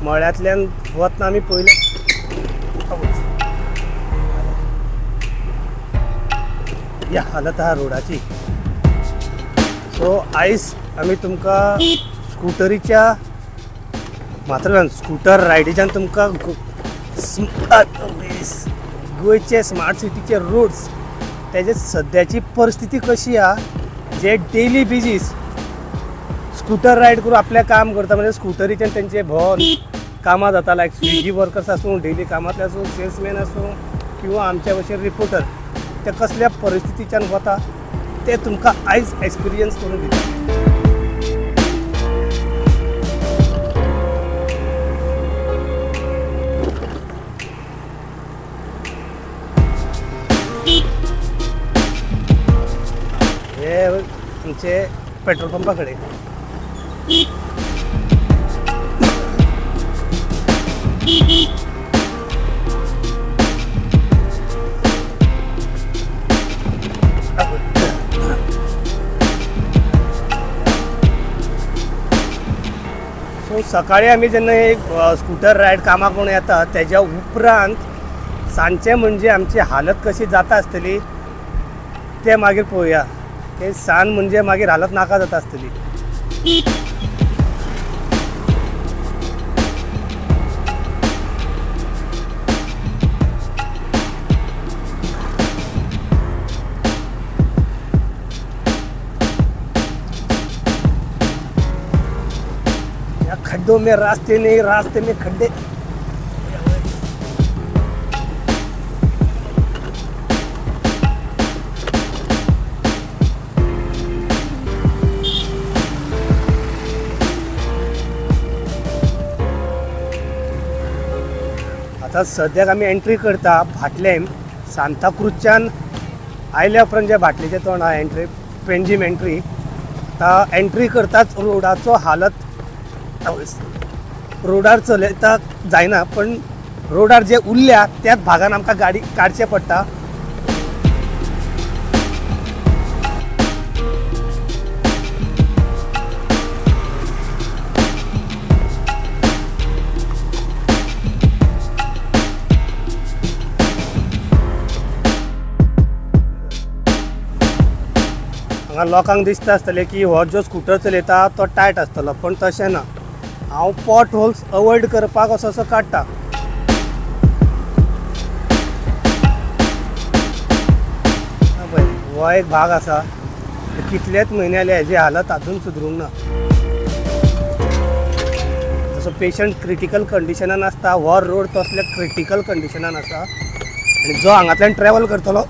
मळ्यातल्यान वतना आमी पयले या हालत आहा रोडाची. सो आयज आमी तुमकां स्कूटरीच्या मात्र स्कूटर रायडीच्यान तुमकां गोंयचे स्मार्ट सिटीचे रोड्स तेजे सद्याची परिस्थिती कशी आहा, जे डेली बेजीस स्कूटर रायड करून आपलें काम करता, म्हणजे स्कूटरीच्यान तेंचे भोवन कामां जाता, लायक स्विगी वर्कर्स आसूं, डेली कामांतले आसूं, सेल्समॅन आसूं किंवा आमच्या भशेन रिपोर्टर, ते कसल्या परिस्थितीच्यान वता ते तुमकां आयज एक्सपिरियन्स करून दिता. हे आमचे पेट्रोल पंपा कडेन सो सकाळी आमी जेन्ना एक स्कूटर रायड कामाक म्हणून येता तेज्या उपरांत सांजचे म्हणजे आमची हालत कशी जाता आसतली ते मागीर पळोवया. ते सांज म्हणजे मागीर हालत नाका जाता आसतली. या खड्डों में रास्ते नहीं, रास्ते में खड्डे. आता सद्याक आमी एंट्री करता भाटलेम. सांताक्रूजच्यान आयल्या उपरांत जे भाटलेचे तोंड आहा एंट्री पेंजीम एंट्री, आतां एंट्री करताच रोडाचो हालत रोडार चलयता जायना, पण रोडार जे उरल्या त्याच भागान आमकां गाडी काडचें पडटा. हांगा लोकांक दिसता आसतलें की हो जो स्कूटर चलयता तो टायट आसतलो, पण तशें ना. हांव पॉट होल्स अवॉयड करपाक असो काडटा. हो एक भाग आसा, कितलेच म्हयने जाले हेजी हालत अजून सुदरूंक ना. जसो पेशंट क्रिटिकल कंडिशनान आसता, हो रोड तसल्या क्रिटिकल कंडिशनान आसा. आनी जो हांगांतल्यान ट्रॅवल करतलो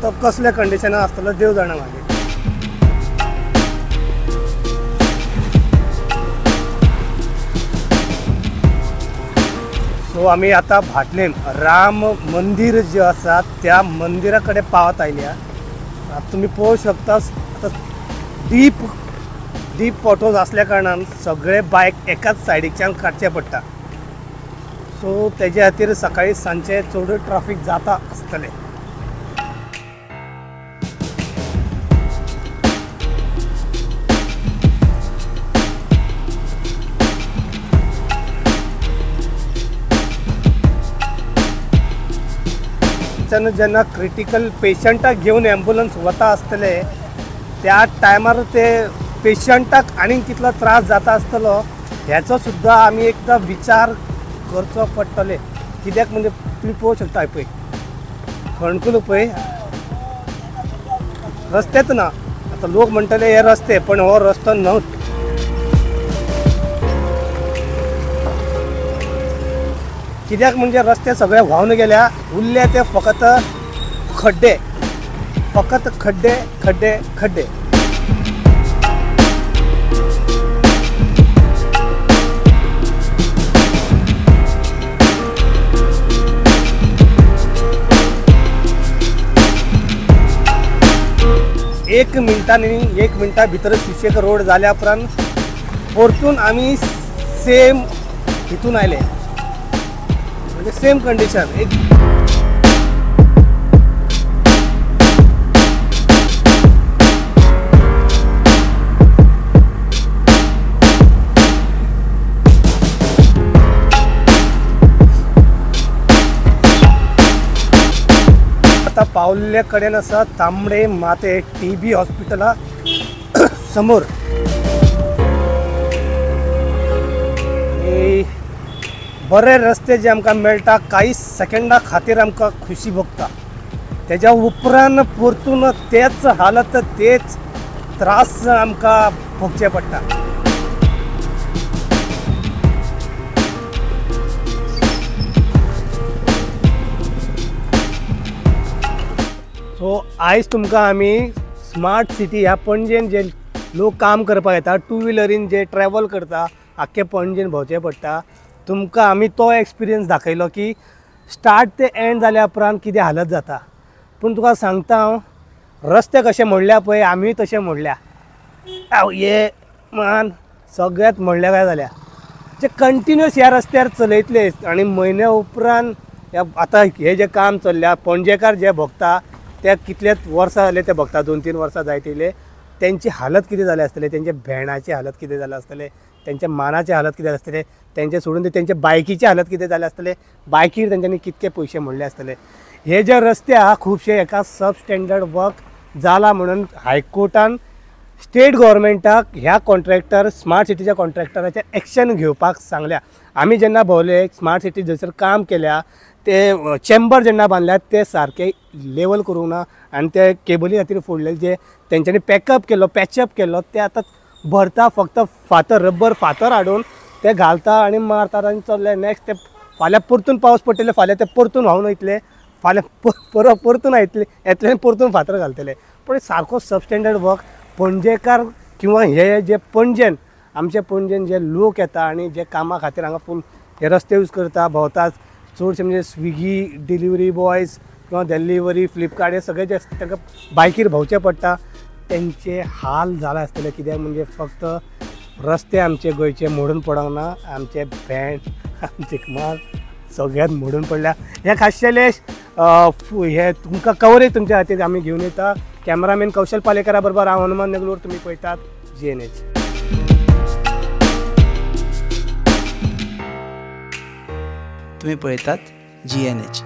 तो कसल्या कंडिशनान आसतलो देव जाणा मागीर. सो आमी आतां भाटलेम राम मंदिर जे आसा त्या मंदिरा कडेन पावत आयल्या. आतां तुमी पळोवंक शकता डीप पॉटहोल्स आसल्या कारणान सगळे बायक एकाच सायडीच्यान काडचे पडटा. सो तेजे खातीर सकाळी सांजचे चड ट्रॅफिक जाता आसतलें. जेन्ना क्रिटिकल पेशंटाक घेवन एम्ब्युलन्स वता आसतले त्या टायमार ते पेशंटाक आनीक कितलो त्रास जाता आसतलो ह्याचो सुद्दां आमी एकदां विचार करचो पडटले. कित्याक म्हणजे तुमी पळोवंक शकता पळय खणकूल पळय रस्तेच ना. आतां लोक म्हणटले हे रस्ते, पण हो रस्तो न्हूच. कित्याक म्हणजे रस्ते सगळे व्हांवन गेल्या, उरले ते फकत खड्डे, फकत खड्डे खड्डे खड्डे. एक मिनटा भितर सुशेग रोड जाल्या उपरांत परतून आमी सेम हितून आयले, म्हणजे सेम कंडिशन. आता पावले कडेन आसा तांबडे माते TB हॉस्पिटला समोर. बरे रस्ते जे आमकां मेळटा काही सेकंडा खातीर आमकां खुशी भोगता, तेज्या उपरांत परतून तेच हालत तेच त्रास आमकां भोगचे पडटा. सो आयज तुमकां आमी स्मार्ट सिटी ह्या पणजेन जे लोक काम करपाक येता, टू व्हिलरीन जे ट्रॅवल करता, आख्खे पणजेन भोंवचें पडटा, तुमकां आमी तो एक्सपिरियन्स दाखयलो की स्टार्ट ते एंड जाल्या उपरांत कितें हालत जाता. पूण तुका सांगता हांव, रस्ते कशे मोडल्या पळय आमी तशे मोडल्या. हे मान सगळ्यात मोडल्या काय जाल्या जे कंटिन्युअस ह्या रस्त्यार चलयतले आनी म्हयन्या उपरांत आतां हे जे काम चल्ल्या पणजेकार जे भोगता ते कितलेच वर्सां जाले ते भोगता, 2-3 वर्सां जायत त्यांची हालत कितें जाले आसतले, तेंचे भेणाची हालत कितें जाले आसतले, त्यांचे मानाचे हालत कितें आसतले, तेंचे सोडून तेंचे बायकीचे हालत कितें जाले आसतले, बायकीर तेंच्यांनी कितके पयशे मोडले आसतले. हे जे रस्ते आहा खुबशे एका सब स्टँडर्ड वर्क जाला म्हणून हायकोर्टान स्टेट गव्हर्मेंटाक ह्या कॉन्ट्रॅक्टर स्मार्ट सिटीच्या कॉन्ट्रॅक्टराचेर एक्शन घेवपाक सांगल्या. आमी जेन्ना भोवले स्मार्ट सिटी जसर काम केल्या ते चेंबर जेन्ना बांदल्यात ते सारके लेवल करूंक ना आनी ते केबली खातीर फोडलेले जे तेंच्यांनी पॅकअप केलो पॅचअप केलो ते आतां भरता, फक्त फातर रब्बर फातर हाडून ते घालता आनी मारतात आनी चल्ले. नेक्स्ट ते फाल्यां परतून पावस पडटले, फाल्यां ते परतून व्हांवन वयतले, फाल्यां परतून येतले आनी परतून फातर घालतले. पण सारको सबस्टँडर्ड वर्क पणजेकार किंवा हे जे पणजेन आमचे पणजेन जे लोक येता आनी जे कामा खातीर हांगा फूल हे रस्ते यूज करता भोंवतात, चडशे म्हणजे स्विगी डिलिव्हरी बॉयज किंवा डिलिव्हरी फ्लिपकार्ट हे सगळे जे आसता तांकां बायकीर भोंवचें पडटा, तेंचे हाल जाले आसतले. कित्याक म्हणजे फक्त रस्ते आमचे गोंयचे मोडून पडोंक ना, आमचे बँड आमचे माल सगळ्यात मोडून पडल्या. हे खाशेले हे तुमकां कवरेज तुमच्या खातीर आमी घेवन येता. कॅमेरामॅन कौशल पालेकरा बरोबर हांव हनुमान नेगलोर. तुमी पळयतात GNH. तुम्ही पळयतात GNH.